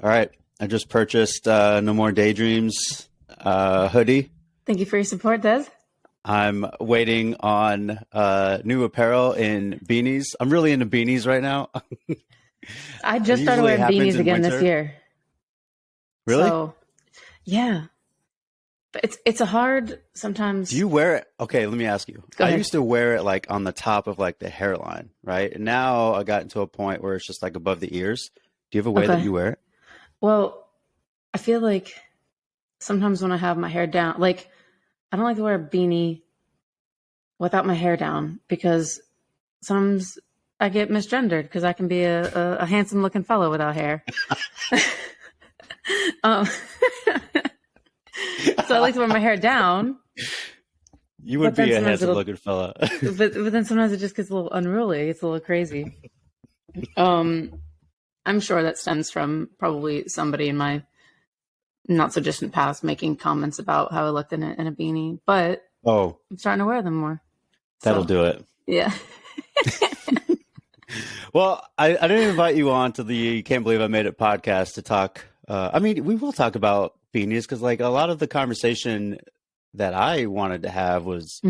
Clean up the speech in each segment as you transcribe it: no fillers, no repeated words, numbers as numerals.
All right. I just purchased No More Daydreams hoodie. Thank you for your support, Des. I'm waiting on new apparel in beanies. I'm really into beanies right now. I just started wearing beanies again this year. Really? So, yeah. But it's a hard sometimes. Do you wear it? Okay, let me ask you. Go I ahead. used to wear it like on the top of like the hairline, right? And now I got into a point where it's just like above the ears. Do you have a way that you wear it? Well, I feel like sometimes when I have my hair down, like I don't like to wear a beanie without my hair down because sometimes I get misgendered because I can be a handsome looking fellow without hair. um, so I like to wear my hair down. You would be a handsome looking fella. but then sometimes it just gets a little unruly. It's a little crazy. I'm sure that stems from probably somebody in my not so distant past making comments about how I looked in a beanie, but I'm starting to wear them more. That'll do it. Yeah. Well, I didn't invite you on to the Can't Believe I Made It podcast to talk. I mean, we will talk about beanies because like a lot of the conversation that I wanted to have was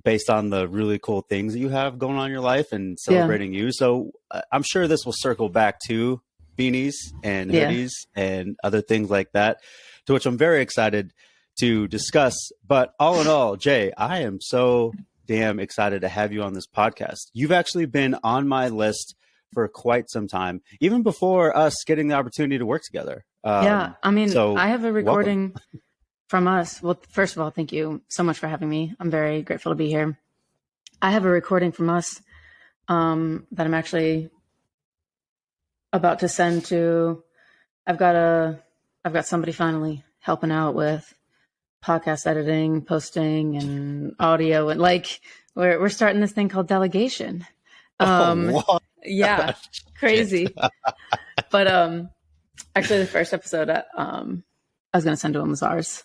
based on the really cool things that you have going on in your life and celebrating you. So I'm sure this will circle back to beanies and hoodies and other things like that, to which I'm very excited to discuss. But all in all, Jay, I am so damn excited to have you on this podcast. You've actually been on my list for quite some time, even before us getting the opportunity to work together. I mean, I have a recording from us. Well, first of all, thank you so much for having me. I'm very grateful to be here. I have a recording from us that I'm actually about to send to. I've got somebody finally helping out with podcast editing, posting, and audio, and like we're starting this thing called delegation. Yeah, crazy. But actually, the first episode I was going to send to him was ours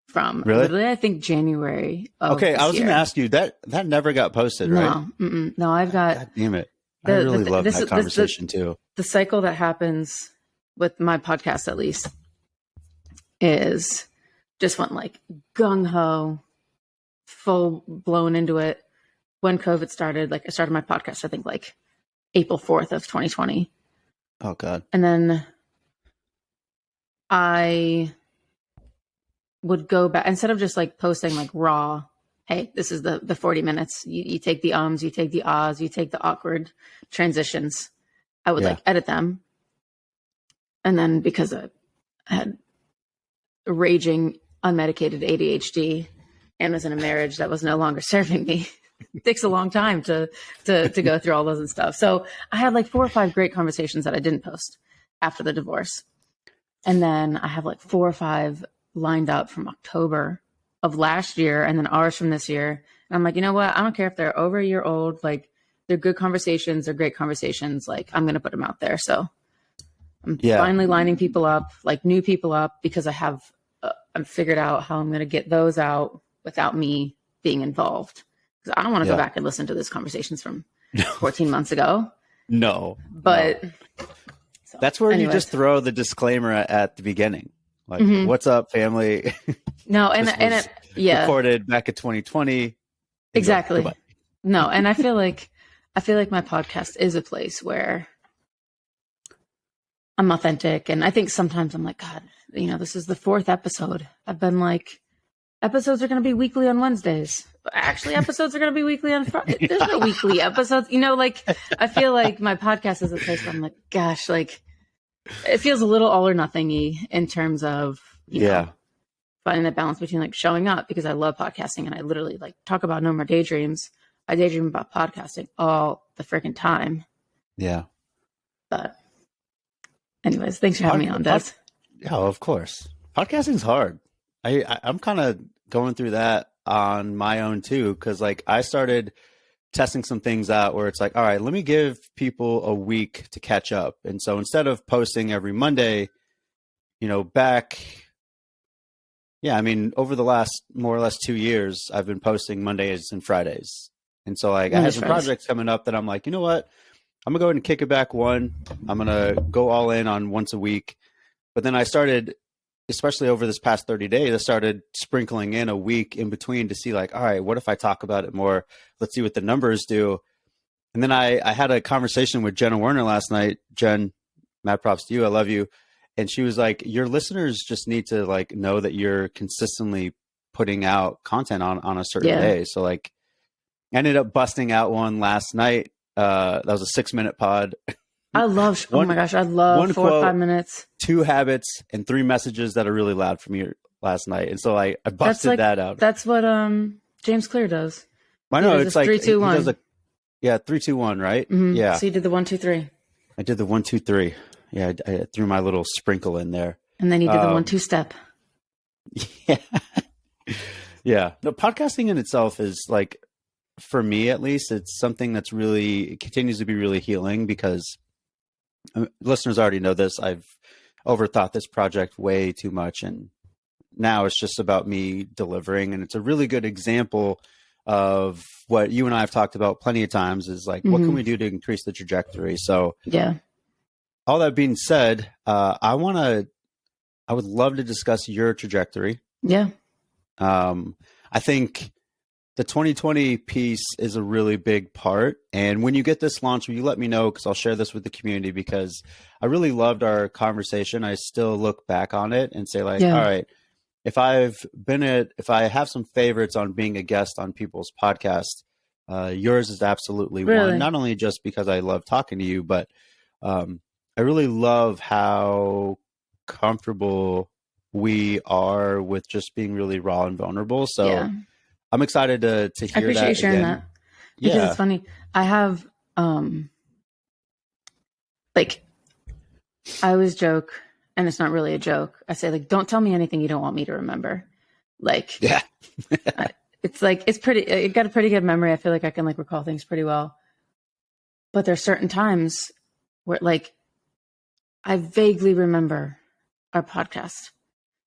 from literally, I think January. I was going to ask you that never got posted, right? No, I've got. God damn it! I really love that conversation too. The cycle that happens with my podcast, at least, is just went like gung ho, full blown into it. When COVID started, like I started my podcast, I think like April 4th of 2020. Oh God. And then I would go back instead of just like posting like raw, hey, this is the 40 minutes. You take the ums, you take the ahs, you take the awkward transitions. I would like edit them. And then because I had raging unmedicated ADHD and was in a marriage that was no longer serving me, it takes a long time to go through all those and stuff. So I had like 4 or 5 great conversations that I didn't post after the divorce. And then I have like 4 or 5 lined up from October of last year and then ours from this year. And I'm like, you know what? I don't care if they're over a year old. Like they're good conversations. They're great conversations. Like I'm going to put them out there. So I'm finally lining people up, like new people up, because I have, I've figured out how I'm going to get those out without me being involved. Because I don't want to go back and listen to those conversations from 14 months ago. No. But so, that's where you just throw the disclaimer at the beginning. Like, what's up, family? No, and recorded back in 2020. Exactly. No, and I feel like my podcast is a place where I'm authentic. And I think sometimes I'm like, God, this is the 4th episode. I've been like, episodes are going to be weekly on Wednesdays. Actually, episodes are going to be weekly on Friday. There's no weekly episodes. Like I feel like my podcast is a place where I'm like, gosh, like it feels a little all or nothing-y in terms of, you know, finding that balance between like showing up because I love podcasting and I literally like talk about No More Daydreams. I daydream about podcasting all the freaking time. Yeah. But anyways, thanks for having me on, Des. Yeah, of course. Podcasting's hard. I'm kind of going through that on my own too, because like I started testing some things out where it's like, all right, let me give people a week to catch up. And so instead of posting every Monday, over the last more or less 2 years, I've been posting Mondays and Fridays. And so like I had some projects coming up that I'm like, you know what? I'm gonna go ahead and kick it back one. I'm gonna go all in on once a week. But then I started, especially over this past 30 days, I started sprinkling in a week in between to see like, all right, what if I talk about it more? Let's see what the numbers do. And then I had a conversation with Jenna Werner last night. Jen, mad props to you. I love you. And she was like, your listeners just need to like know that you're consistently putting out content on a certain day. So like I ended up busting out one last night. That was a 6-minute pod. I love, oh my gosh, I love 4 or 5 minutes. 2 habits and 3 messages that are really loud for me last night. And so I busted that out. That's what James Clear does. I know, it's like 3, 2, 1. 3, 2, 1, right? Mm-hmm. Yeah. So you did the 1, 2, 3. I did the 1, 2, 3. Yeah, I threw my little sprinkle in there. And then you did the 1, 2 step. Yeah. Yeah. No, podcasting in itself is like, for me at least, it's something that's really, it continues to be really healing because listeners already know this. I've overthought this project way too much. And now it's just about me delivering. And it's a really good example of what you and I have talked about plenty of times is like, what can we do to increase the trajectory? So yeah. All that being said, I would love to discuss your trajectory. Yeah. I think the 2020 piece is a really big part. And when you get this launch, will you let me know? Because I'll share this with the community because I really loved our conversation. I still look back on it and say like, all right, if I have some favorites on being a guest on people's podcasts, yours is absolutely one. Not only just because I love talking to you, but I really love how comfortable we are with just being really raw and vulnerable. So I'm excited to hear that. I appreciate you sharing that. Because it's funny. I have, like, I always joke, and it's not really a joke. I say, like, don't tell me anything you don't want me to remember. Like, it's like, it got a pretty good memory. I feel like I can, like, recall things pretty well. But there's certain times where, like, I vaguely remember our podcast.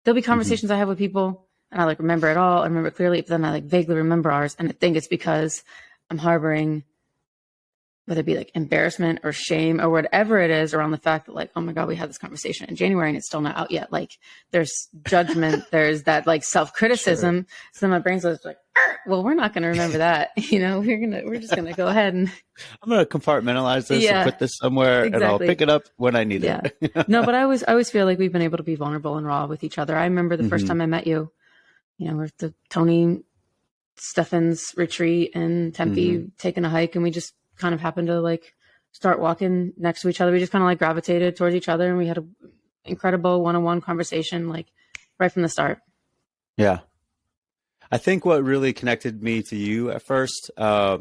There'll be conversations I have with people, and I like remember it all. I remember it clearly, but then I like vaguely remember ours. And I think it's because I'm harboring, whether it be like embarrassment or shame or whatever it is around the fact that like, oh my God, we had this conversation in January and it's still not out yet. Like there's judgment, there's that like self-criticism. Sure. So then my brain's like, well, we're not going to remember that. You know, we're just going to go ahead and I'm going to compartmentalize this and put this somewhere and I'll pick it up when I need it. No, but I always feel like we've been able to be vulnerable and raw with each other. I remember the first time I met you, you know, we're at the Tony Steffens retreat in Tempe, taking a hike, and we just kind of happened to like start walking next to each other. We just kind of like gravitated towards each other, and we had an incredible one-on-one conversation, like right from the start. Yeah. I think what really connected me to you at first, I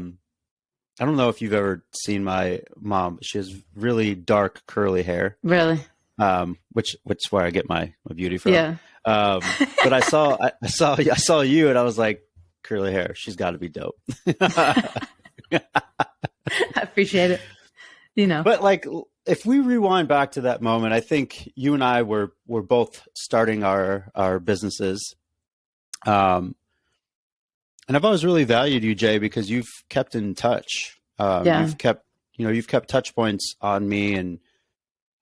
don't know if you've ever seen my mom. She has really dark curly hair. Really? Which is where I get my beauty from. Yeah. But I saw you and I was like, curly hair, she's got to be dope. I appreciate it. You know, but like, if we rewind back to that moment, I think you and I were both starting our businesses. And I've always really valued you, Jay, because you've kept in touch. You've kept touch points on me, and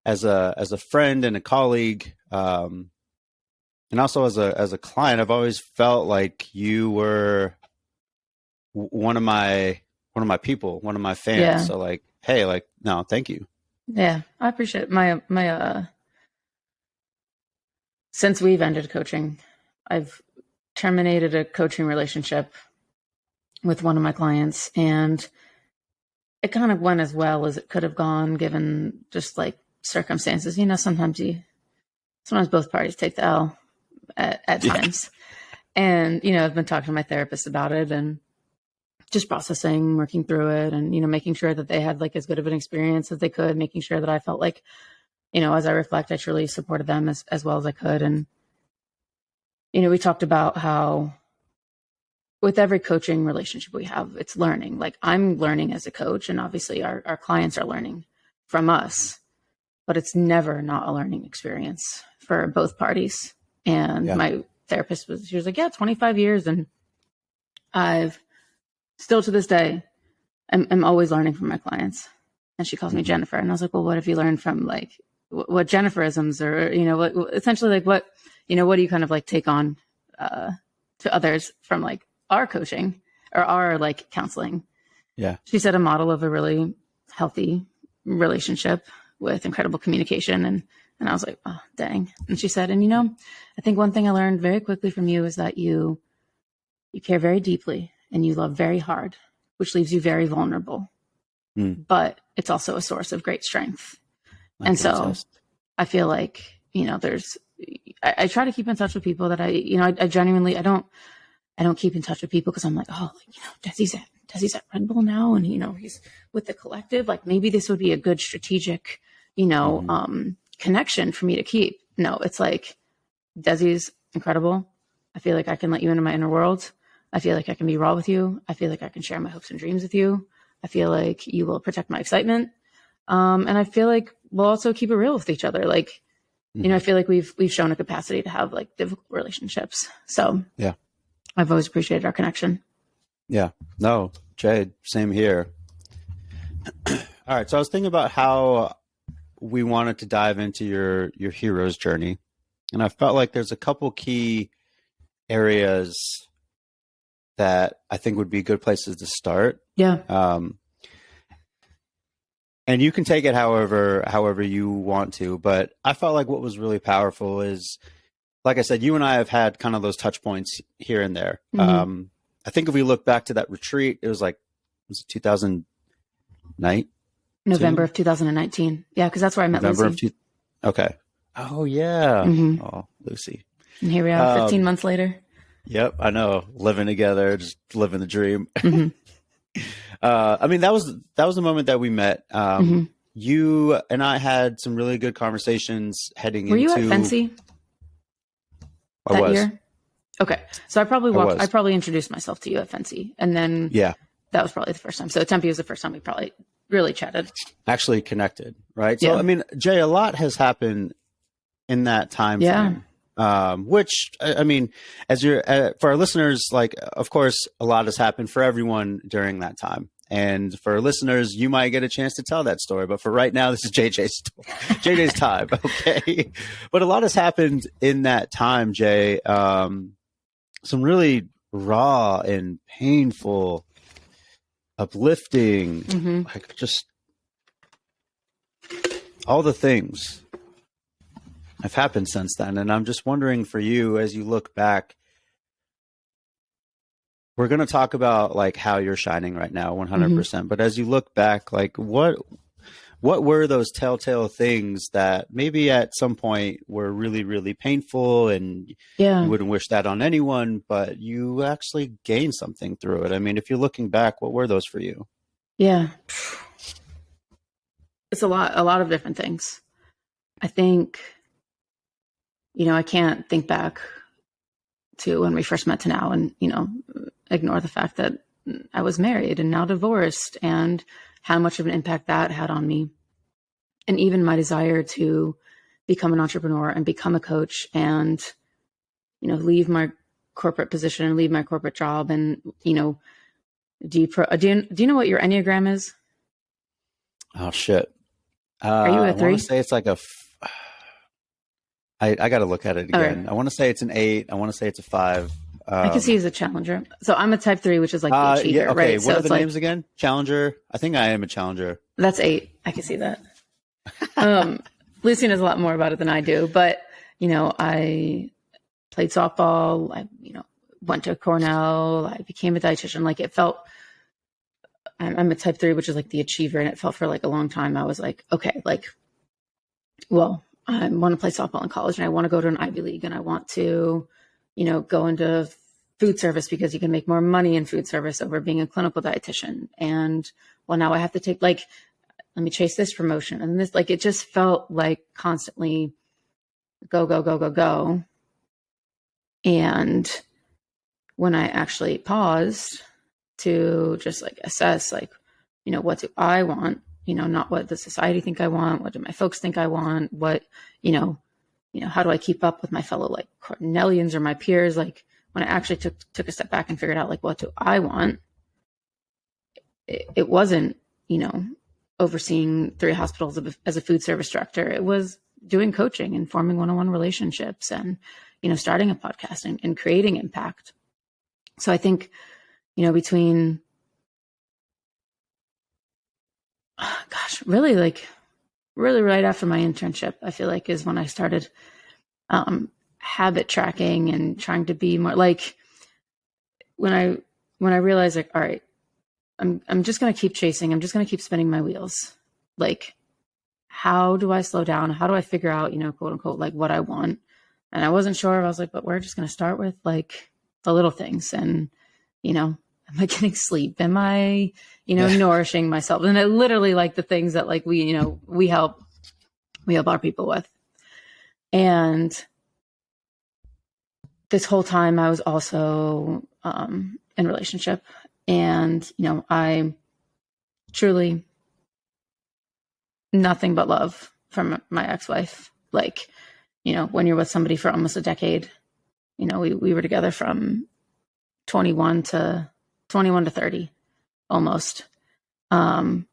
as a friend and a colleague, and also as a client, I've always felt like you were one of my people, one of my fans. Yeah. So like, hey, like, no, thank you. Yeah, I appreciate it. My since we've ended coaching, I've terminated a coaching relationship with one of my clients, and it kind of went as well as it could have gone given just like circumstances. You know, sometimes both parties take the L at times. And, you know, I've been talking to my therapist about it and just processing, working through it, and, you know, making sure that they had like as good of an experience as they could, making sure that I felt like, you know, as I reflect, I truly supported them as well as I could. And, you know, we talked about how with every coaching relationship we have, it's learning. Like I'm learning as a coach, and obviously our clients are learning from us, but it's never not a learning experience for both parties. And my therapist she was like, 25 years. And I've still to this day, I'm always learning from my clients. and she calls me Jennifer. And I was like, well, what have you learned from like what Jenniferisms, or, you know, what essentially like what, you know, what do you kind of like take on to others from like our coaching or our like counseling? Yeah. She said a model of a really healthy relationship with incredible communication. And I was like, oh, dang. And she said, and, you know, I think one thing I learned very quickly from you is that you care very deeply and you love very hard, which leaves you very vulnerable, but it's also a source of great strength. And so I feel like, you know, I try to keep in touch with people that I genuinely, I don't keep in touch with people because I'm like, oh, you know, Desi's at Red Bull now. And, you know, he's with the collective, like maybe this would be a good strategic, you know, connection for me to keep. No, it's like, Desi's incredible. I feel like I can let you into my inner world. I feel like I can be raw with you. I feel like I can share my hopes and dreams with you. I feel like you will protect my excitement. And I feel like we'll also keep it real with each other. Like, you know, I feel like we've shown a capacity to have like difficult relationships. So yeah, I've always appreciated our connection. Yeah, no, Jade, same here. All right. So I was thinking about how we wanted to dive into your hero's journey. And I felt like there's a couple key areas that I think would be good places to start. Yeah. And you can take it however you want to, but I felt like what was really powerful is, like I said, you and I have had kind of those touch points here and there. I think if we look back to that retreat, it was 2009? November of 2019. Yeah, because that's where I met Lucy. Okay. Oh, yeah. Oh, Lucy. And here we are 15 months later. Yep, I know. Living together, just living the dream. I mean, that was the moment that we met. You and I had some really good conversations heading into... Were you at Fancy that year? Okay. So I probably introduced myself to you at Fancy. And then that was probably the first time. So Tempe was the first time we probably really chatted. Actually connected, right? So, I mean, Jay, a lot has happened in that time frame. Which, I mean, for our listeners, like, of course, a lot has happened for everyone during that time. And for our listeners, you might get a chance to tell that story. But for right now, this is JJ's time. Okay. But a lot has happened in that time, Jay. Some really raw and painful, uplifting, like just all the things have happened since then. And I'm just wondering for you, as you look back, we're going to talk about like how you're shining right now, 100%. But as you look back, like what were those telltale things that maybe at some point were really, really painful and you wouldn't wish that on anyone, but you actually gained something through it? I mean, if you're looking back, what were those for you? Yeah. It's a lot of different things. I think, you know, I can't think back to when we first met to now and, you know, ignore the fact that I was married and now divorced and how much of an impact that had on me. And even my desire to become an entrepreneur and become a coach and, you know, leave my corporate position and leave my corporate job. And, you know, do you know what your Enneagram is? Oh, shit. Are you a 3? I want to say it's like I got to look at it again. Right. I want to say it's an 8. I want to say it's a 5. I can see you as a challenger. So I'm a type 3, which is like the achiever, okay. right? What so are the names again? Challenger. I think I am a challenger. That's 8. I can see that. Lucy knows a lot more about it than I do, but you know, I played softball. I, you know, went to Cornell. I became a dietitian. Like it felt, I'm a type 3, which is like the achiever. And it felt for like a long time. I was like, okay, like, well, I want to play softball in college and I want to go to an Ivy League and I want to, you know, go into food service because you can make more money in food service over being a clinical dietitian. And well, now I have to take like, let me chase this promotion. And this, like, it just felt like constantly go, go, go, go, go. And when I actually paused to just like assess, like, you know, what do I want? You know, not what does society think I want? What do my folks think I want? What, you know, how do I keep up with my fellow like Cornellians or my peers? Like when I actually took a step back and figured out like, what do I want? It wasn't, you know, overseeing 3 hospitals as a food service director. It was doing coaching and forming one-on-one relationships and, starting a podcast and creating impact. So I think, between, really right after my internship, I feel like is when I started habit tracking and trying to be more like when I realized like, all right, I'm just going to keep chasing. I'm just going to keep spinning my wheels. Like, how do I slow down? How do I figure out, quote unquote, like what I want? And I wasn't sure. I was like, but we're just going to start with like the little things. And, am I getting sleep? Am I, nourishing myself? And it literally like the things that like we help our people with. And this whole time I was also in a relationship, and, I truly nothing but love from my ex-wife. Like, when you're with somebody for almost a decade, we were together from 21 to 30 almost. So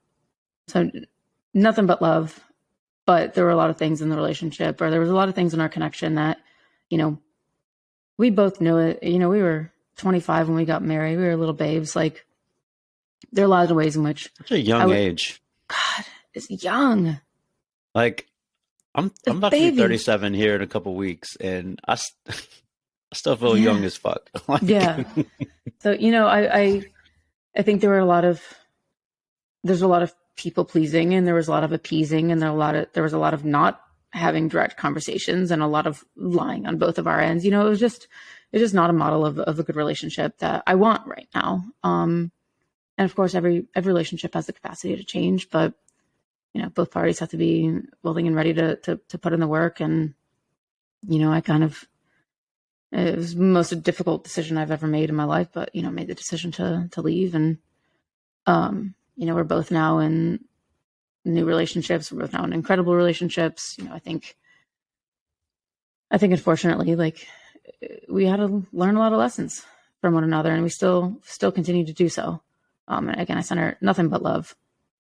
nothing but love, but there were a lot of things in the relationship, or there was a lot of things in our connection that, we both knew it. We were 25 when we got married. We were little babes. Like, there are a lot of ways in which such a young age. God, it's young. Like, I'm about to be 37 here in a couple of weeks, and I still feel young as fuck. Like, yeah. So, I think there's a lot of people pleasing, and there was a lot of appeasing, and there was a lot of not having direct conversations, and a lot of lying on both of our ends. It was just not a model of a good relationship that I want right now. And of course, every relationship has the capacity to change, but both parties have to be willing and ready to put in the work. And it was the most difficult decision I've ever made in my life, but made the decision to leave. And we're both now in new relationships. We're both now in incredible relationships. I think unfortunately, like, we had to learn a lot of lessons from one another, and we still continue to do so. And again, I sent her nothing but love,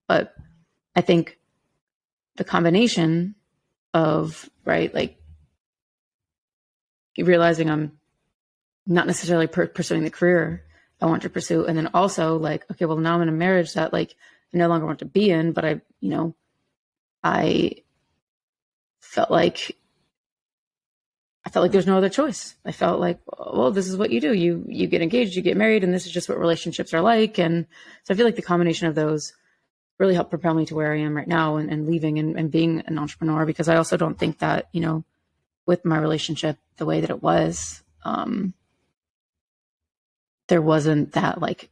but I think the combination of, right, like realizing I'm not necessarily pursuing the career I want to pursue, and then also like, okay, well, now I'm in a marriage that like I no longer want to be in, but I felt like there's no other choice. I felt like, well, this is what you do. You get engaged, you get married, and this is just what relationships are like. And so I feel like the combination of those really helped propel me to where I am right now, and leaving and being an entrepreneur, because I also don't think that, with my relationship the way that it was, there wasn't that like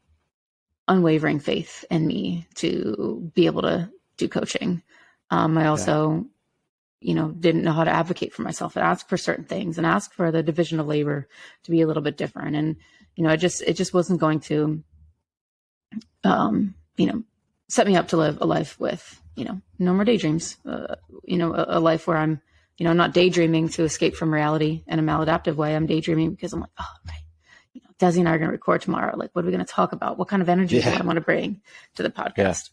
unwavering faith in me to be able to do coaching. I also, didn't know how to advocate for myself and ask for certain things, and ask for the division of labor to be a little bit different. And, it just wasn't going to, set me up to live a life with, no more daydreams, a life where I'm, not daydreaming to escape from reality in a maladaptive way. I'm daydreaming because I'm like, oh, right. Desi and I are going to record tomorrow. Like, what are we going to talk about? What kind of energy do I want to bring to the podcast?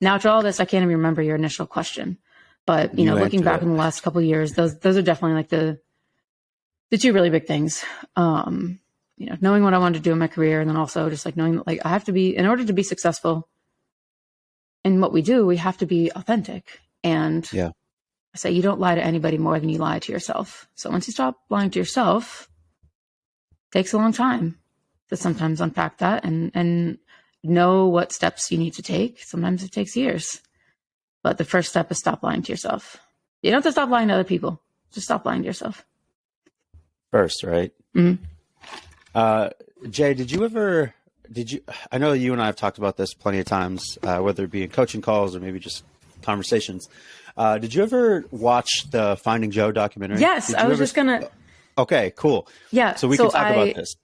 Yeah. Now, to all this, I can't even remember your initial question, but looking back in the last couple of years, those are definitely like the two really big things. Knowing what I wanted to do in my career, and then also just like knowing that, like, I have to be, in order to be successful in what we do, we have to be authentic. And I say, you don't lie to anybody more than you lie to yourself. So once you stop lying to yourself, it takes a long time to sometimes unpack that and know what steps you need to take. Sometimes it takes years, but the first step is stop lying to yourself. You don't have to stop lying to other people. Just stop lying to yourself first, right? Mm-hmm. Jay, I know you and I have talked about this plenty of times, whether it be in coaching calls or maybe just conversations. Did you ever watch the Finding Joe documentary? Yes, I was just going to. Okay, cool. Yeah. So we can talk about this.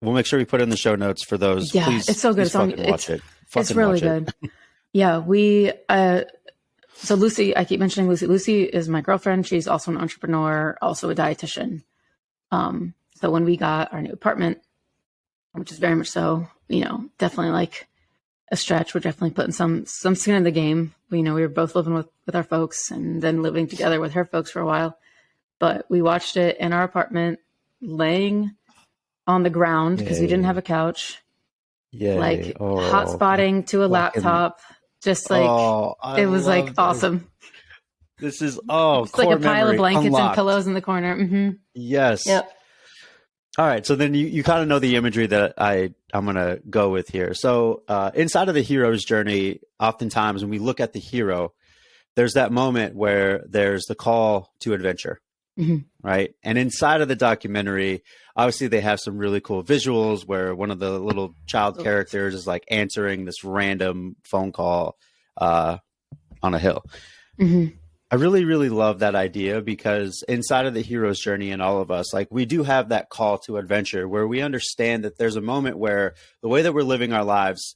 We'll make sure we put it in the show notes for those. Yeah, please, it's so good. Watch it. It's really good. Yeah. So Lucy, I keep mentioning Lucy. Lucy is my girlfriend. She's also an entrepreneur, also a dietitian. So when we got our new apartment, which is very much so, definitely like a stretch. We're definitely putting some skin in the game. We were both living with our folks and then living together with her folks for a while. But we watched it in our apartment, laying on the ground because we didn't have a couch. Yeah. Like hot spotting to a laptop. Just like it was like awesome. This is it's like a pile of blankets and pillows in the corner. Mm-hmm. Yes. Yep. All right. So then you kind of know the imagery that I'm going to go with here. So inside of the hero's journey, oftentimes when we look at the hero, there's that moment where there's the call to adventure, right? And inside of the documentary, obviously they have some really cool visuals where one of the little child characters is like answering this random phone call on a hill. Mm-hmm. I really, really love that idea because inside of the hero's journey and all of us, like we do have that call to adventure where we understand that there's a moment where the way that we're living our lives,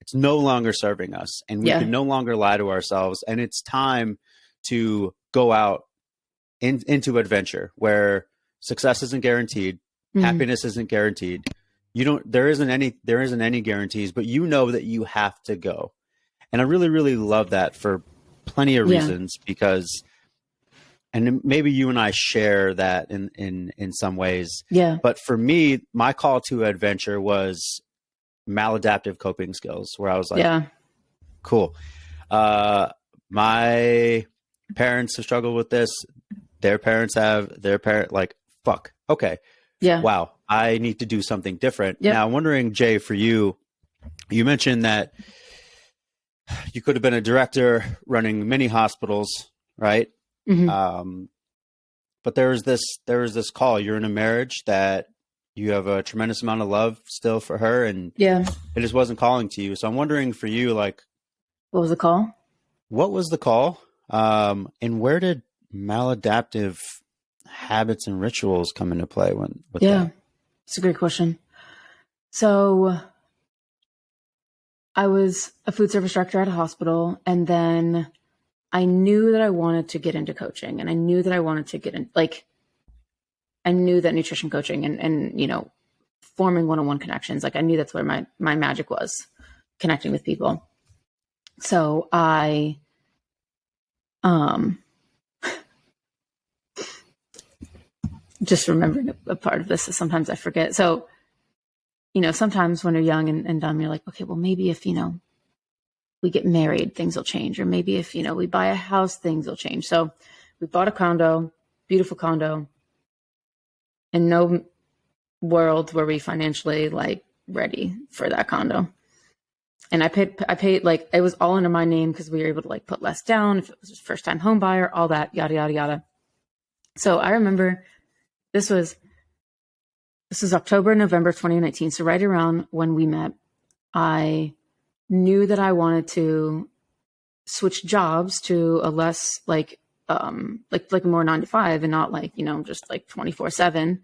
it's no longer serving us and we can no longer lie to ourselves. And it's time to go out into adventure where success isn't guaranteed. Happiness isn't guaranteed. There isn't any guarantees, but you know that you have to go. And I really, really love that for plenty of reasons because, and maybe you and I share that in some ways. Yeah. But for me, my call to adventure was maladaptive coping skills where I was like, cool. My parents have struggled with this. Their parents have like, fuck. Okay. Yeah. Wow. I need to do something different. Yep. Now I'm wondering, Jay, for you mentioned that you could have been a director running many hospitals, right? Mm-hmm. But there was this call. You're in a marriage that you have a tremendous amount of love still for her, and it just wasn't calling to you. So I'm wondering for you, like, what was the call? What was the call? And where did maladaptive habits and rituals come into play with that? It's a great question. So I was a food service director at a hospital, and then I knew that I wanted to get into coaching, and I knew that I wanted to get in, like, I knew that nutrition coaching and forming one-on-one connections, like I knew that's where my magic was, connecting with people. So I, just remembering a part of this, sometimes I forget. So, sometimes when you're young and dumb, you're like, okay, well, maybe if, we get married, things will change. Or maybe if, we buy a house, things will change. So we bought a condo, beautiful condo. In no world were we financially like ready for that condo. And I paid like, it was all under my name because we were able to like put less down if it was a first time home buyer, all that, yada, yada, yada. So I remember this was October, November 2019. So right around when we met, I knew that I wanted to switch jobs to a less like more 9 to 5 and not like, just like 24/7,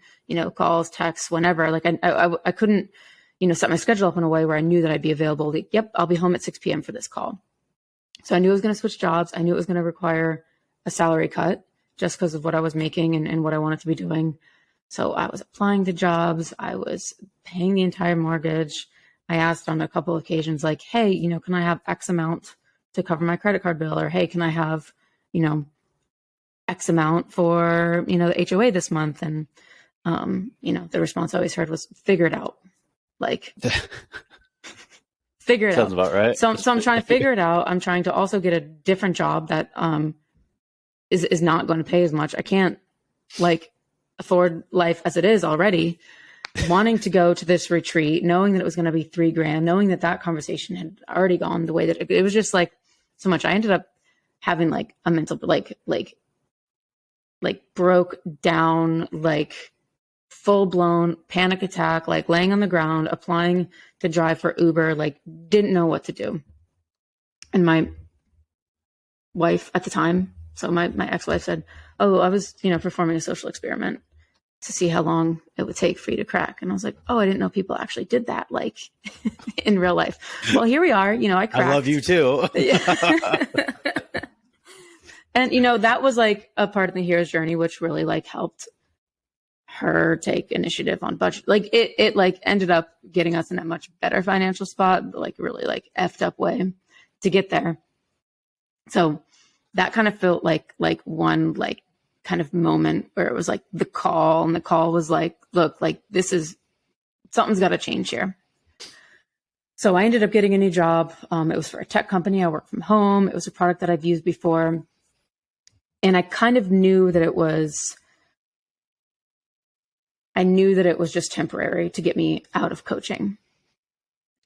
calls, texts, whenever. Like I couldn't, set my schedule up in a way where I knew that I'd be available. Like, yep, I'll be home at 6 p.m. for this call. So I knew I was going to switch jobs. I knew it was going to require a salary cut just because of what I was making and what I wanted to be doing. So I was applying to jobs. I was paying the entire mortgage. I asked on a couple of occasions, like, hey, can I have X amount to cover my credit card bill? Or, hey, can I have, X amount for, the HOA this month? And, the response I always heard was figure it out. Like, figure it Sounds out. About right. So I'm trying to figure it out. I'm trying to also get a different job that is not going to pay as much. I can't like afford life as it is already. Wanting to go to this retreat, knowing that it was going to be $3,000, knowing that conversation had already gone the way that it was just like so much. I ended up having like a mental, like broke down, like full blown panic attack, like laying on the ground, applying to drive for Uber, like didn't know what to do. And my wife at the time, so my ex-wife said, oh, I was, performing a social experiment to see how long it would take for you to crack. And I was like, oh, I didn't know people actually did that, like in real life. Well, here we are, I cracked. I love you too. And, that was like a part of the hero's journey, which really like helped her take initiative on budget. Like it like ended up getting us in a much better financial spot, but like really like effed up way to get there. So that kind of felt like one like kind of moment where it was like the call, and the call was like, look, like this is, something's got to change here. So I ended up getting a new job. It was for a tech company. I worked from home. It was a product that I've used before. And I kind of knew that it was just temporary to get me out of coaching.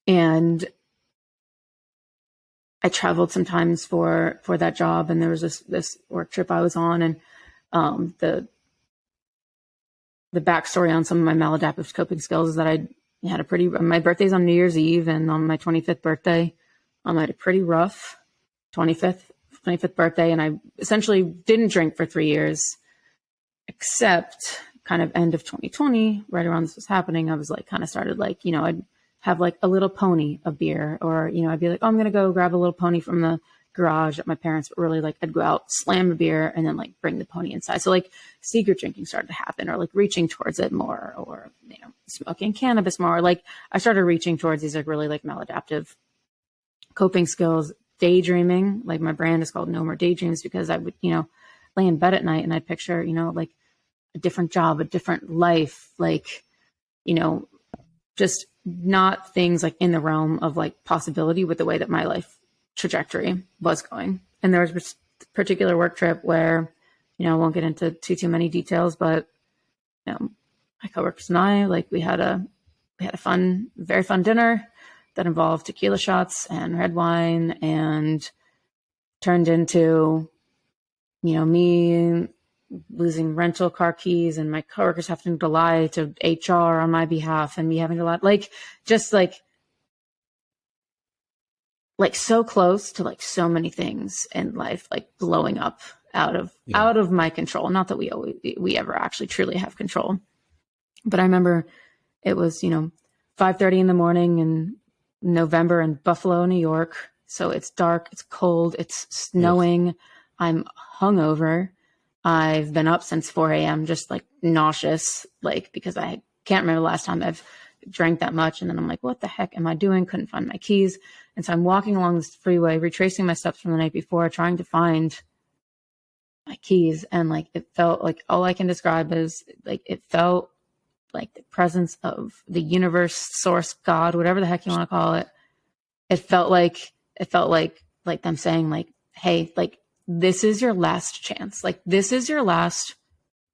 And I traveled sometimes for that job, and there was this work trip I was on, and the backstory on some of my maladaptive coping skills is that I had my birthday's on New Year's Eve, and on my 25th birthday, I had a pretty rough 25th birthday, and I essentially didn't drink for 3 years, except kind of end of 2020, right around this was happening. I was like, kind of started like, I'd have like a little pony of beer, or, I'd be like, oh, I'm going to go grab a little pony from the garage at my parents', but really like I'd go out, slam a beer, and then like bring the pony inside. So like secret drinking started to happen, or like reaching towards it more, or, smoking cannabis more. Like I started reaching towards these like really like maladaptive coping skills. Daydreaming, like my brand is called No More Daydreams, because I would, lay in bed at night and I'd picture, like a different job, a different life, like, just not things like in the realm of like possibility with the way that my life trajectory was going. And there was this particular work trip where, I won't get into too many details, but, my coworkers and I, like we had a very fun dinner that involved tequila shots and red wine, and turned into, me losing rental car keys, and my coworkers having to lie to HR on my behalf, and me having to lie, like just like so close to like so many things in life, like blowing up out of my control. Not that we ever actually truly have control, but I remember it was, 5:30 in the morning in November in Buffalo, New York. So it's dark, it's cold, it's snowing. Yes. I'm hungover. I've been up since 4 a.m. just like nauseous, like because I can't remember the last time I've drank that much. And then I'm like, what the heck am I doing? Couldn't find my keys. And so I'm walking along this freeway, retracing my steps from the night before, trying to find my keys. And like, it felt like, all I can describe is like, it felt like the presence of the universe, source, God, whatever the heck you want to call it. It felt like them saying like, hey, like, this is your last chance. Like, this is your last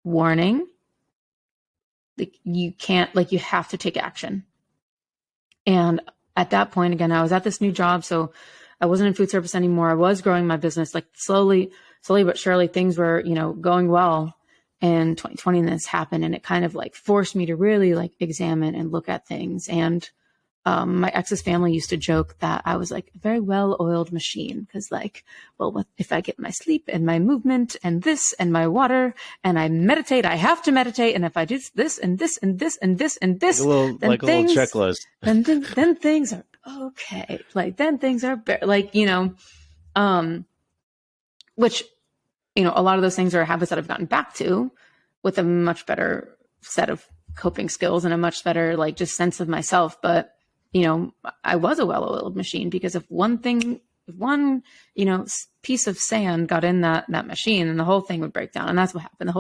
warning. Like, you can't, like, you have to take action. And at that point, again, I was at this new job. So I wasn't in food service anymore. I was growing my business, like slowly but surely things were, going well. And 2020 this happened, and it kind of like forced me to really like examine and look at things. And my ex's family used to joke that I was like a very well-oiled machine, because like, well, if I get my sleep and my movement and this and my water and I meditate, I have to meditate. And if I do this and this and this and this and this, a little checklist, then things are okay. Like then things are like, which, a lot of those things are habits that I've gotten back to with a much better set of coping skills and a much better, like, just sense of myself. But, I was a well-oiled machine, because if one piece of sand got in that machine, then the whole thing would break down. And that's what happened.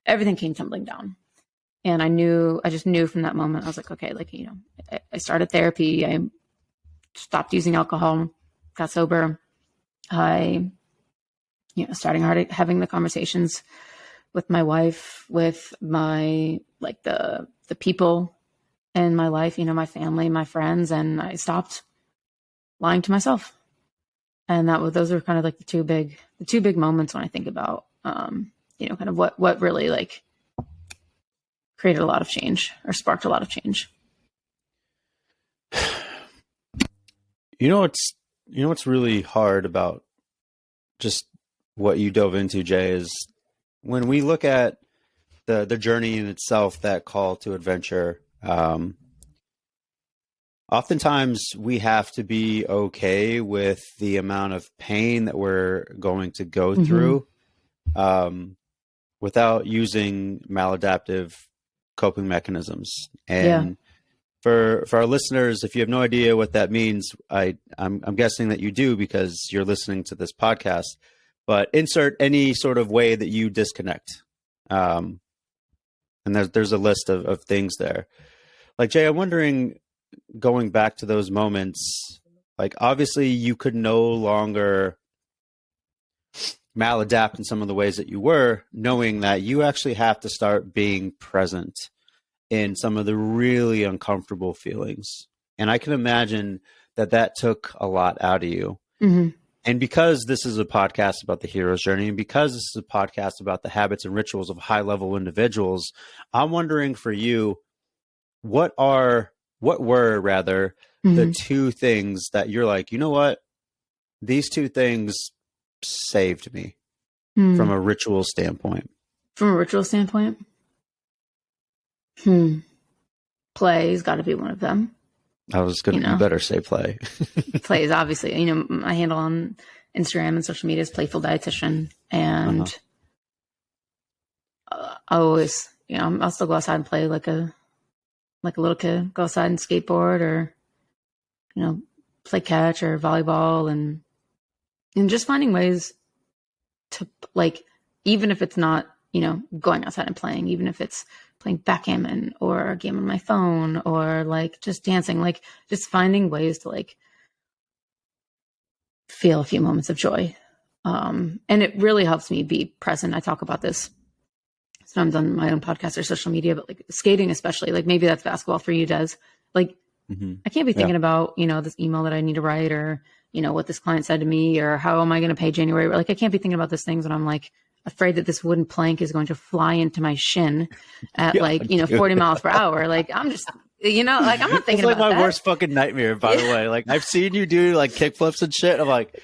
Everything came tumbling down. And I just knew from that moment, I was like, okay, like, I started therapy. I stopped using alcohol, got sober. I starting having the conversations with my wife, with my, like the people in my life, my family, my friends, and I stopped lying to myself. And those are kind of like the two big moments when I think about, kind of what really like created a lot of change or sparked a lot of change. What's really hard about just what you dove into, Jay, is when we look at the journey in itself, that call to adventure, oftentimes we have to be okay with the amount of pain that we're going to go through. without using maladaptive coping mechanisms. And Yeah. for our listeners, if you have no idea what that means, I'm guessing that you do because you're listening to this podcast. But insert any sort of way that you disconnect, and there's a list of things there. Like, Jay, I'm wondering, going back to those moments, like obviously you could no longer maladapt in some of the ways that you were, knowing that you actually have to start being present in some of the really uncomfortable feelings. And I can imagine that took a lot out of you. Mm-hmm. And because this is a podcast about the hero's journey, and because this is a podcast about the habits and rituals of high-level individuals, I'm wondering for you, what were the two things that you're like, you know what? These two things saved me from a ritual standpoint. From a ritual standpoint? Play has got to be one of them. I was going to, you better say play. Play is obviously, my handle on Instagram and social media is Playful Dietitian. And I always, I'll still go outside and play like a little kid, go outside and skateboard or, play catch or volleyball and just finding ways to, like, even if it's not, going outside and playing, even if it's playing backgammon or a game on my phone or like just dancing, like just finding ways to like feel a few moments of joy. And it really helps me be present. I talk about this sometimes on my own podcast or social media, but like skating, especially, like maybe that's basketball for you, Des. Like, I can't be thinking about, this email that I need to write or, what this client said to me or how am I going to pay January? Like, I can't be thinking about these things when I'm like afraid that this wooden plank is going to fly into my shin at 40 miles per hour. Like, I'm just, like, I'm not thinking about that. It's like my worst fucking nightmare, by the way. Like, I've seen you do like kickflips and shit. I'm like,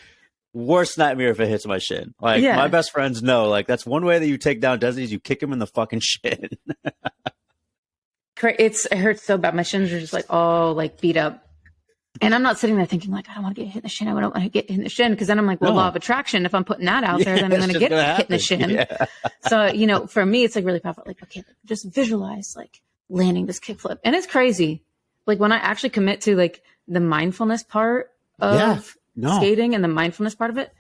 worst nightmare if it hits my shin. Like, my best friends know, like, that's one way that you take down Desi is you kick him in the fucking shin. It hurts so bad. My shins are just like all like beat up. And I'm not sitting there thinking like, I don't want to get hit in the shin. I don't want to get hit in the shin. Cause then I'm like, well, law of attraction. If I'm putting that out there, then I'm going to get hit in the shin. Yeah. So, for me, it's like really powerful. Like, okay, just visualize like landing this kickflip. And it's crazy. Like when I actually commit to like the mindfulness part of skating and the mindfulness part of it,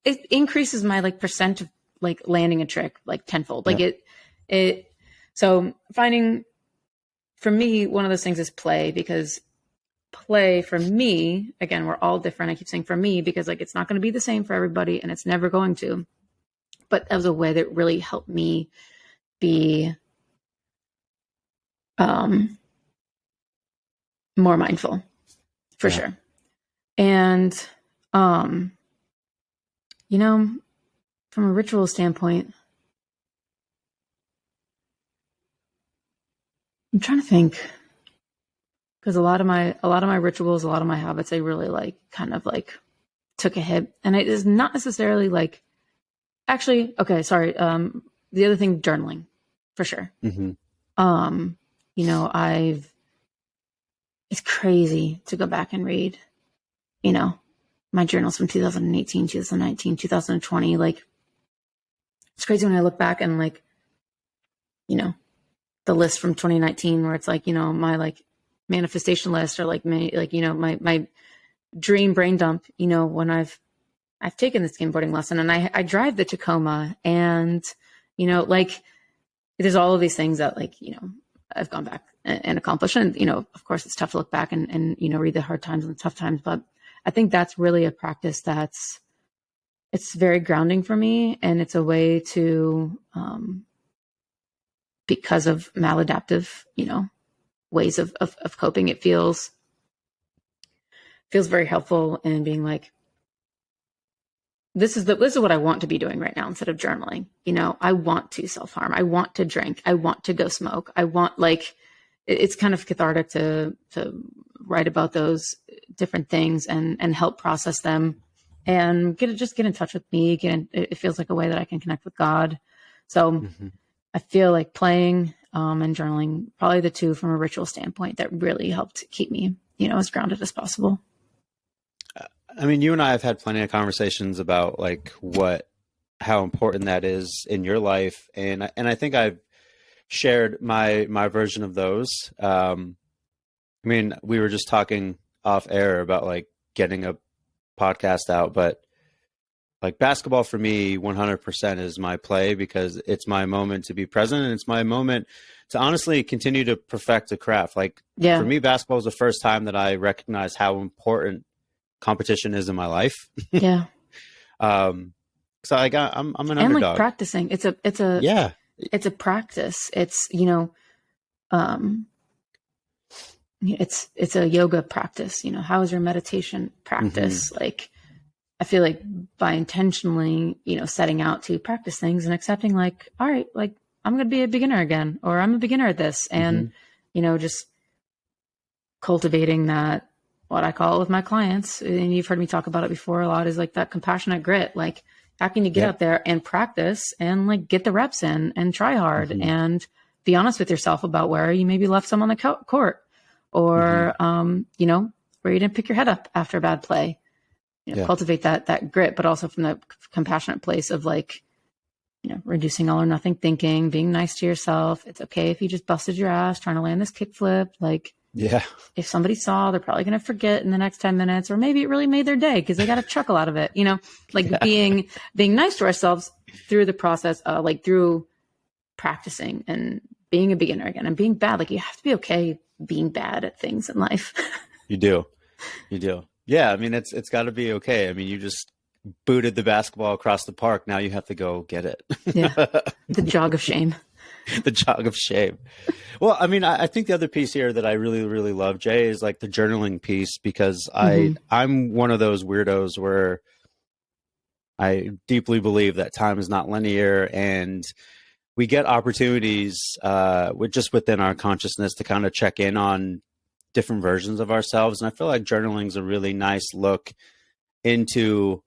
it increases my like percent of like landing a trick like tenfold. Like so finding, for me, one of those things is play, because play for me, again, we're all different. I keep saying for me, because like, it's not going to be the same for everybody and it's never going to, but that was a way that really helped me be, more mindful for sure. And, from a ritual standpoint, I'm trying to think, because a lot of my rituals, a lot of my habits, I really like kind of like took a hit, and it is not necessarily like, actually, okay, sorry. The other thing, journaling, for sure. It's crazy to go back and read, my journals from 2018, 2019, 2020. Like, it's crazy when I look back and like, the list from 2019 where it's like, my like manifestation list or like my dream brain dump, when I've taken this skateboarding lesson and I drive the Tacoma and, like there's all of these things that like, I've gone back and accomplished. And, of course it's tough to look back and read the hard times and the tough times, but I think that's really a practice it's very grounding for me. And it's a way to, because of maladaptive, ways of coping, it feels very helpful in being like, this is what I want to be doing right now instead of journaling. I want to self-harm. I want to drink. I want to go smoke. I want like, it's kind of cathartic to write about those different things and help process them and get in touch with me. It feels like a way that I can connect with God. So I feel like playing and journaling, probably the two from a ritual standpoint that really helped keep me, as grounded as possible. I mean, you and I have had plenty of conversations about like what how important that is in your life. And I think I've shared my version of those. I mean, we were just talking off air about like getting a podcast out, but like basketball for me 100% is my play because it's my moment to be present, and it's my moment to honestly continue to perfect the craft. Like for me, basketball is the first time that I recognize how important competition is in my life. Yeah. So I'm an and underdog. Like practicing. It's a practice. It's, it's a yoga practice. How is your meditation practice? Like, I feel like by intentionally, setting out to practice things and accepting like, all right, like I'm going to be a beginner again, or I'm a beginner at this. And, just cultivating that, what I call it with my clients, and you've heard me talk about it before a lot, is like that compassionate grit. Like, how can you get out there and practice and like get the reps in and try hard and be honest with yourself about where you maybe left some on the court, or, where you didn't pick your head up after a bad play. Cultivate that grit, but also from the compassionate place of like, reducing all or nothing thinking, being nice to yourself. It's okay if you just busted your ass trying to land this kickflip. Like, if somebody saw, they're probably going to forget in the next 10 minutes, or maybe it really made their day because they got a chuckle out of it. Being nice to ourselves through the process, like through practicing and being a beginner again and being bad. Like, you have to be okay being bad at things in life. You do. Yeah. I mean, it's got to be okay. I mean, you just booted the basketball across the park. Now you have to go get it. The jog of shame. The jog of shame. Well, I mean, I think the other piece here that I really, really love, Jay, is like the journaling piece, because I'm one of those weirdos where I deeply believe that time is not linear, and we get opportunities within our consciousness to kind of check in on different versions of ourselves. And I feel like journaling is a really nice look into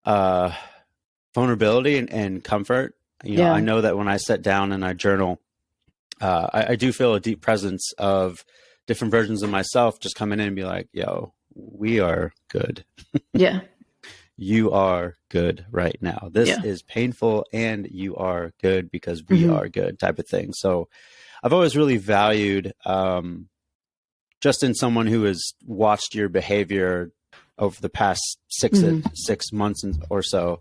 vulnerability and comfort. I know that when I sit down and I journal, I do feel a deep presence of different versions of myself just coming in and be like, yo, we are good. Yeah. You are good right now. This is painful and you are good because we are good, type of thing. So I've always really valued, just in someone who has watched your behavior over the past 6 months or so,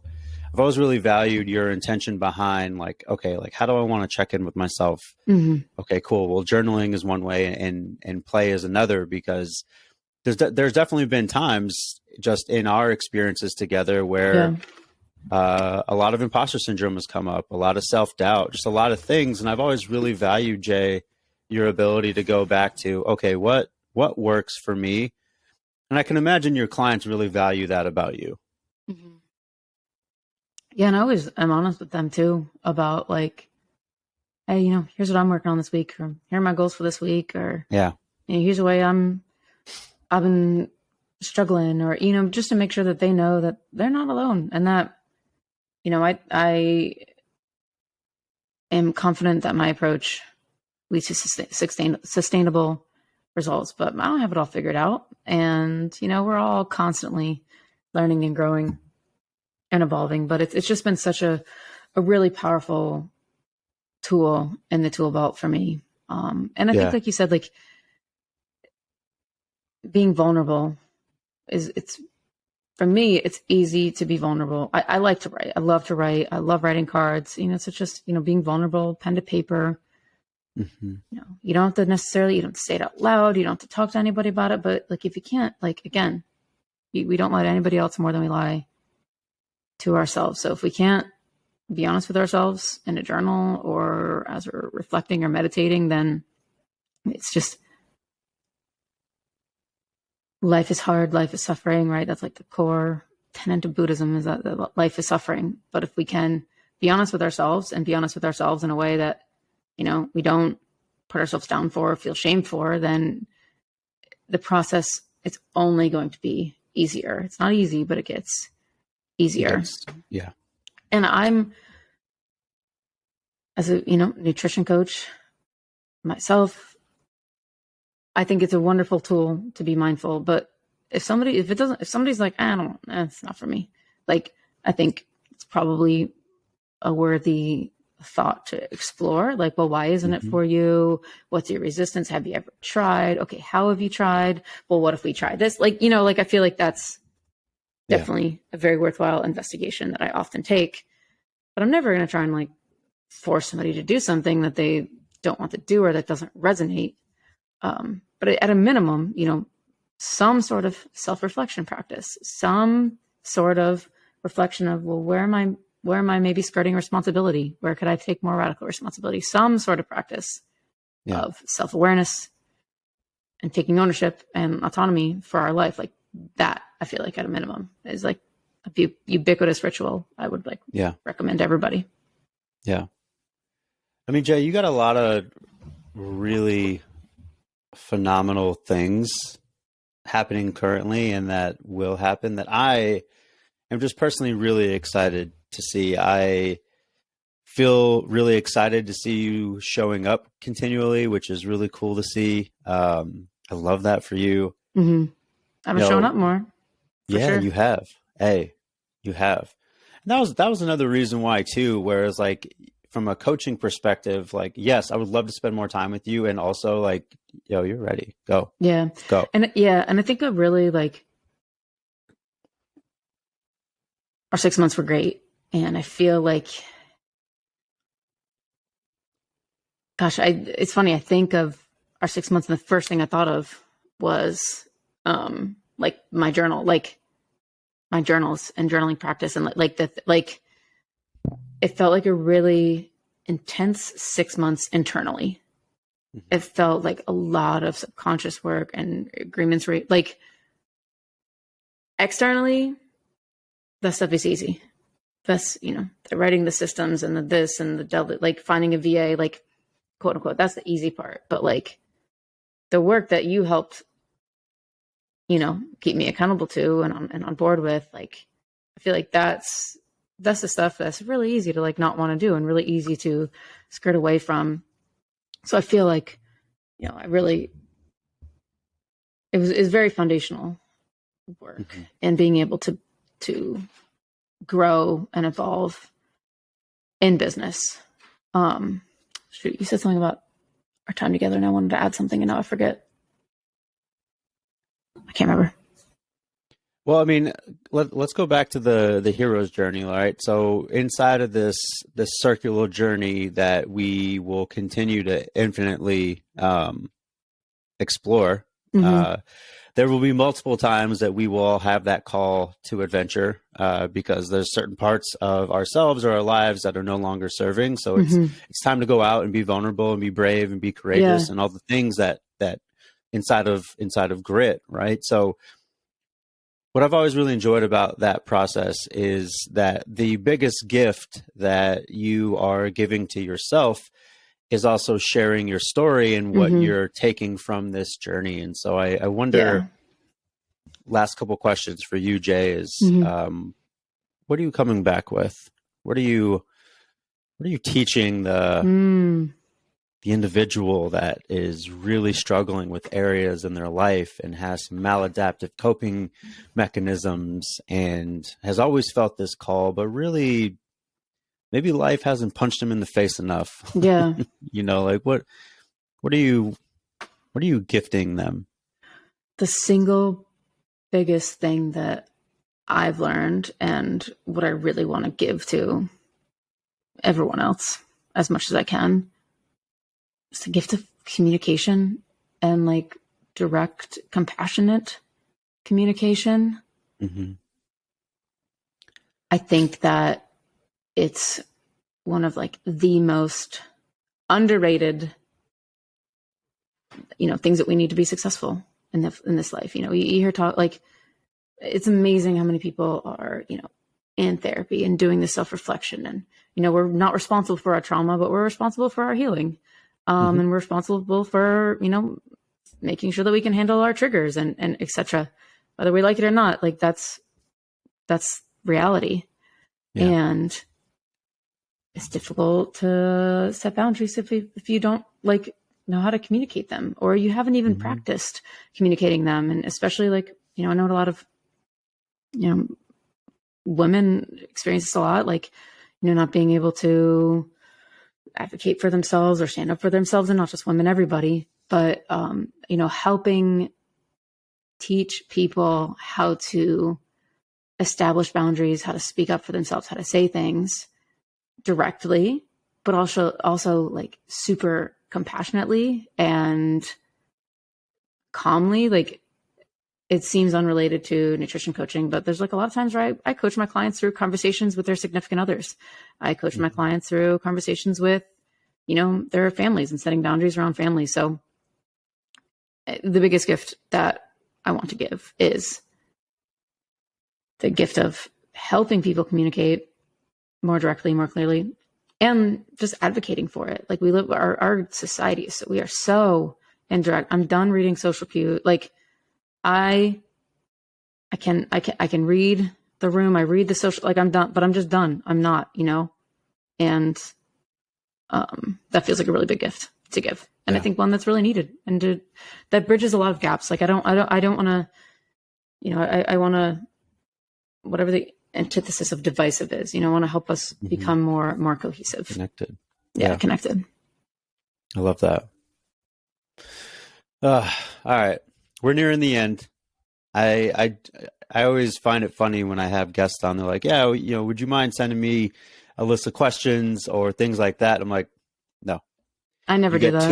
I've always really valued your intention behind like, okay, like how do I want to check in with myself? Okay, cool. Well, journaling is one way and play is another, because there's definitely been times just in our experiences together where a lot of imposter syndrome has come up, a lot of self-doubt, just a lot of things. And I've always really valued, Jay, your ability to go back to, okay, what works for me? And I can imagine your clients really value that about you. Yeah. And I'm honest with them too about like, hey, here's what I'm working on this week, or here are my goals for this week, or here's the way I've been struggling, or, just to make sure that they know that they're not alone, and that, I am confident that my approach leads to sustainable results, but I don't have it all figured out. And, we're all constantly learning and growing and evolving, but it's just been such a really powerful tool in the tool belt for me. And I think, like you said, like being vulnerable it's for me, it's easy to be vulnerable. I like to write. I love to write. I love writing cards. So just, being vulnerable, pen to paper. You don't have to necessarily, you don't have to say it out loud. You don't have to talk to anybody about it. But like, if you can't, like, again, we don't lie to anybody else more than we lie to ourselves. So if we can't be honest with ourselves in a journal or as we're reflecting or meditating, then it's just, life is hard. Life is suffering, right? That's like the core tenet of Buddhism, is that life is suffering. But if we can be honest with ourselves, and be honest with ourselves in a way that, we don't put ourselves down for or feel shame for, then the process, it's only going to be easier. It's not easy, but it gets easier. Yeah. And I'm, as a, nutrition coach myself, I think it's a wonderful tool to be mindful. But if somebody's like, I don't, it's not for me. Like, I think it's probably a worthy thought to explore. Like, well, why isn't it for you? What's your resistance? Have you ever tried? Okay, how have you tried? Well, what if we tried this? Like, like I feel like that's definitely a very worthwhile investigation that I often take. But I'm never going to try and like force somebody to do something that they don't want to do or that doesn't resonate. But at a minimum, some sort of self-reflection practice, some sort of reflection of, well, where am I maybe skirting responsibility? Where could I take more radical responsibility? Some sort of practice of self-awareness and taking ownership and autonomy for our life. Like that, I feel like at a minimum is like a ubiquitous ritual I would recommend to everybody. Yeah. I mean, Jay, you got a lot of really phenomenal things happening currently and that will happen that I am just personally really excited to see. I feel really excited to see you showing up continually, which is really cool to see. I love that for you. Mm-hmm. I've been showing up more. Yeah, you have. Hey, you have. And that was another reason why too, whereas like from a coaching perspective, like, yes, I would love to spend more time with you. And also like, you're ready. Go. Yeah. Go. And I think I really like our 6 months were great. And I feel like, gosh, it's funny. I think of our 6 months and the first thing I thought of was, like my journal, like my journals and journaling practice. And it felt like a really intense 6 months internally. Mm-hmm. It felt like a lot of subconscious work and agreements, like externally, that stuff is easy. That's, the writing the systems and the this and the delta, like finding a VA, like quote unquote, that's the easy part. But like the work that you helped, keep me accountable to and on board with, like, I feel like that's the stuff that's really easy to like not want to do and really easy to skirt away from. So I feel like, it was very foundational work. Mm-hmm. And being able to grow and evolve in business. Shoot, you said something about our time together and I wanted to add something and now I forget. I can't remember. Well, I mean, let's go back to the hero's journey, all right? So inside of this circular journey that we will continue to infinitely explore, mm-hmm. There will be multiple times that we will have that call to adventure because there's certain parts of ourselves or our lives that are no longer serving. So it's time to go out and be vulnerable and be brave and be courageous and all the things that inside of grit, right? So what I've always really enjoyed about that process is that the biggest gift that you are giving to yourself is also sharing your story and what you're taking from this journey. And so I wonder, last couple questions for you, Jay, is what are you coming back with? What are you teaching the individual that is really struggling with areas in their life and has some maladaptive coping mechanisms and has always felt this call, but really maybe life hasn't punched him in the face enough. Yeah. Like what are you gifting them? The single biggest thing that I've learned and what I really want to give to everyone else as much as I can, it's the gift of communication and like direct, compassionate communication. Mm-hmm. I think that it's one of like the most underrated, things that we need to be successful in this life. You hear talk, like, it's amazing how many people are, in therapy and doing this self-reflection. And, we're not responsible for our trauma, but we're responsible for our healing. And we're responsible for, making sure that we can handle our triggers and et cetera, whether we like it or not. Like that's reality. Yeah. And it's difficult to set boundaries if you don't like know how to communicate them, or you haven't even practiced communicating them. And especially like, I know a lot of, women experience this a lot, like, not being able to advocate for themselves or stand up for themselves, and not just women, everybody, but, helping teach people how to establish boundaries, how to speak up for themselves, how to say things directly, but also like super compassionately and calmly. Like, it seems unrelated to nutrition coaching, but there's like a lot of times where I coach my clients through conversations with their significant others. I coach my clients through conversations with, their families and setting boundaries around family. So the biggest gift that I want to give is the gift of helping people communicate more directly, more clearly, and just advocating for it. Like, we live, our society, so we are so indirect. I'm done reading social cues. Like, I can read the room. I read the social, like, I'm done, but I'm just done. I'm not, and that feels like a really big gift to give. And I think one that's really needed, and that bridges a lot of gaps. Like, I don't want to, I want to, whatever the antithesis of divisive is, I want to help us become more cohesive. Connected. Yeah, connected. I love that. All right. We're nearing the end. I always find it funny when I have guests on. They're like, yeah, would you mind sending me a list of questions or things like that? I'm like, no. I never do that.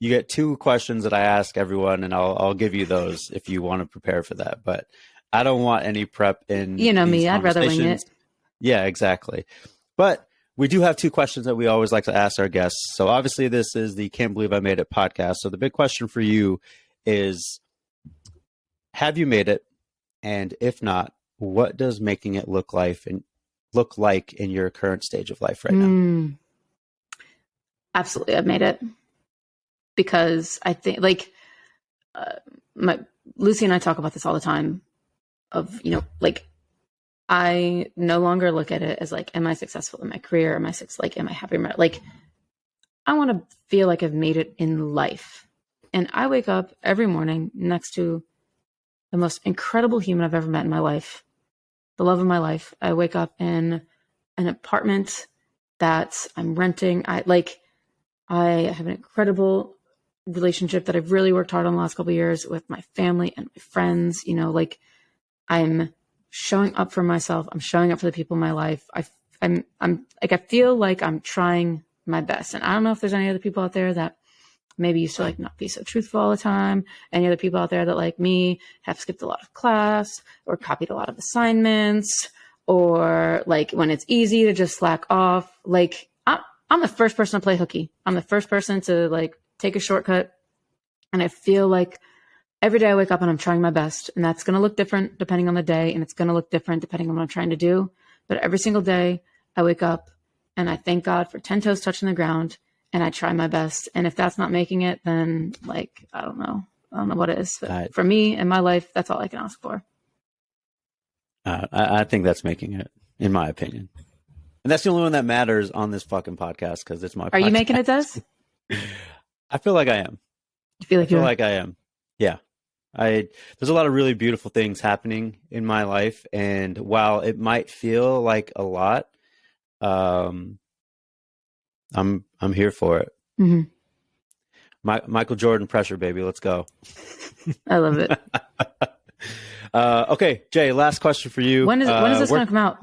You get 2 questions that I ask everyone, and I'll give you those if you want to prepare for that. But I don't want any prep in. Me, I'd rather wing it. Yeah, exactly. But we do have 2 questions that we always like to ask our guests. So obviously this is the Can't Believe I Made It podcast. So the big question for you is, have you made it? And if not, what does making it look like in your current stage of life right now? Absolutely. I've made it, because I think, like, Lucy and I talk about this all the time of, like, I no longer look at it as like, am I successful in my career? Am I happy? Like, I want to feel like I've made it in life. And I wake up every morning next to the most incredible human I've ever met in my life, the love of my life. I wake up in an apartment that I'm renting. I have an incredible relationship that I've really worked hard on the last couple of years with my family and my friends. Like, I'm showing up for myself. I'm showing up for the people in my life. I'm like, I feel like I'm trying my best. And I don't know if there's any other people out there that maybe used to, like, not be so truthful all the time. Any other people out there that, like me, have skipped a lot of class or copied a lot of assignments, or, like, when it's easy to just slack off. Like, I'm the first person to play hooky. I'm the first person to, like, take a shortcut. And I feel like every day I wake up and I'm trying my best, and that's going to look different depending on the day. And it's going to look different depending on what I'm trying to do. But every single day I wake up and I thank God for 10 toes touching the ground, and I try my best. And if that's not making it, then, like, I don't know what is. But for me in my life, that's all I can ask for. I think that's making it, in my opinion. And that's the only one that matters on this fucking podcast, because it's my podcast. Are you making it, Des? I feel like I am. You feel like I am. Yeah. There's a lot of really beautiful things happening in my life. And while it might feel like a lot, I'm here for it. Mm-hmm. Michael Jordan pressure, baby. Let's go. I love it. Okay, Jay, last question for you. When is this going to come out?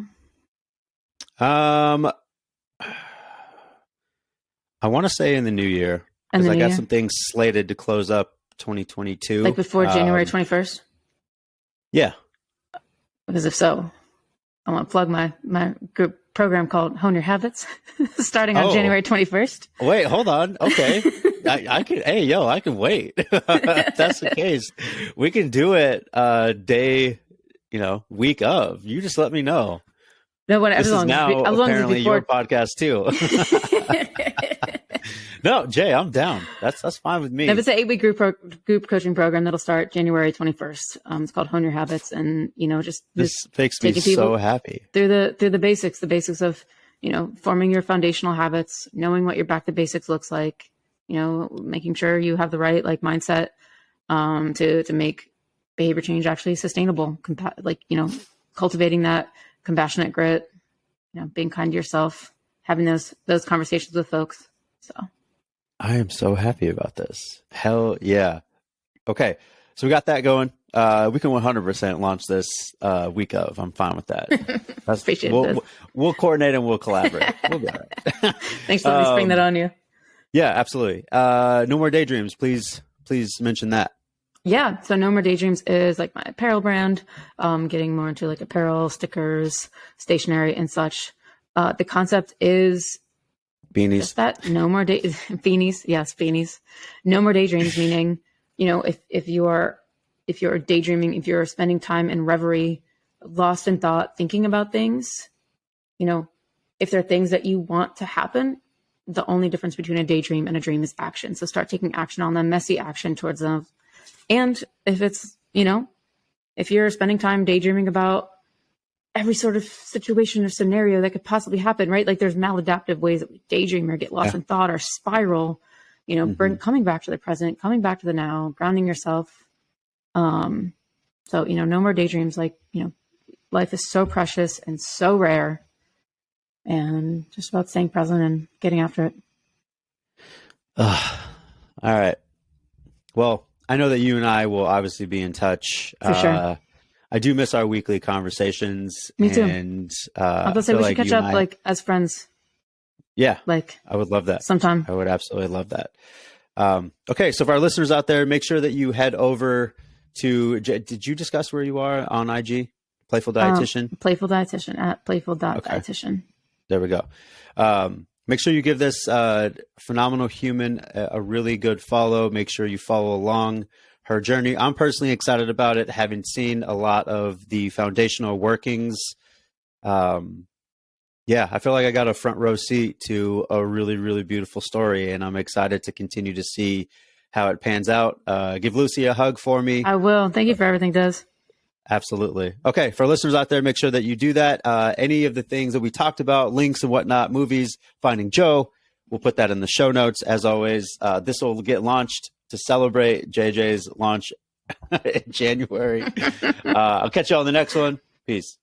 I want to say in the new year, because I got some things slated to close up 2022. Like before January 21st? Yeah. Because if so, I want to plug my group program called Hone Your Habits, starting on January 21st. Wait, hold on. Okay. I can wait. If that's the case, we can do it day, week of. You just let me know. No, this is now apparently your podcast too. No, Jay, I'm down. That's fine with me. No, it's an 8-week group coaching program that'll start January 21st. It's called Hone Your Habits, and this makes me so happy through the basics of forming your foundational habits, knowing what your back to basics looks like, making sure you have the right mindset to make behavior change actually sustainable, cultivating that compassionate grit, being kind to yourself, having those conversations with folks. So I am so happy about this. Hell yeah. Okay. So we got that going. We can 100% launch this week of. I'm fine with that. Appreciate it. We'll coordinate and we'll collaborate. We'll be all right. Thanks for letting me spring that on you. Yeah, absolutely. No More Daydreams. Please mention that. Yeah. So No More Daydreams is like my apparel brand, getting more into like apparel, stickers, stationery and such. The concept is beanies. Just that. No more beanies. Yes, beanies. No more daydreams, meaning, if you're daydreaming, if you're spending time in reverie, lost in thought, thinking about things, if there are things that you want to happen, the only difference between a daydream and a dream is action. So start taking action on them, messy action towards them. And if it's, if you're spending time daydreaming about every sort of situation or scenario that could possibly happen, right? Like there's maladaptive ways that we daydream or get lost in thought or spiral, coming back to the present, coming back to the now, grounding yourself. So, no more daydreams. Like, life is so precious and so rare, and just about staying present and getting after it. All right. Well, I know that you and I will obviously be in touch. For sure. I do miss our weekly conversations. Me too. And I was say we should catch up like as friends. Yeah. Like I would love that. Sometime. I would absolutely love that. Okay. So for our listeners out there, make sure that you head over to, did you discuss where you are on IG? Playful Dietitian? Playful Dietitian at playful.dietitian. Okay. There we go. Make sure you give this phenomenal human a really good follow. Make sure you follow along her journey. I'm personally excited about it, having seen a lot of the foundational workings. I feel like I got a front row seat to a really, really beautiful story, and I'm excited to continue to see how it pans out. Give Lucy a hug for me. I will. Thank you for everything, Des. Absolutely. Okay. For listeners out there, make sure that you do that. Any of the things that we talked about, links and whatnot, movies, Finding Joe, we'll put that in the show notes. As always, this will get launched to celebrate JJ's launch in January. I'll catch you on the next one. Peace.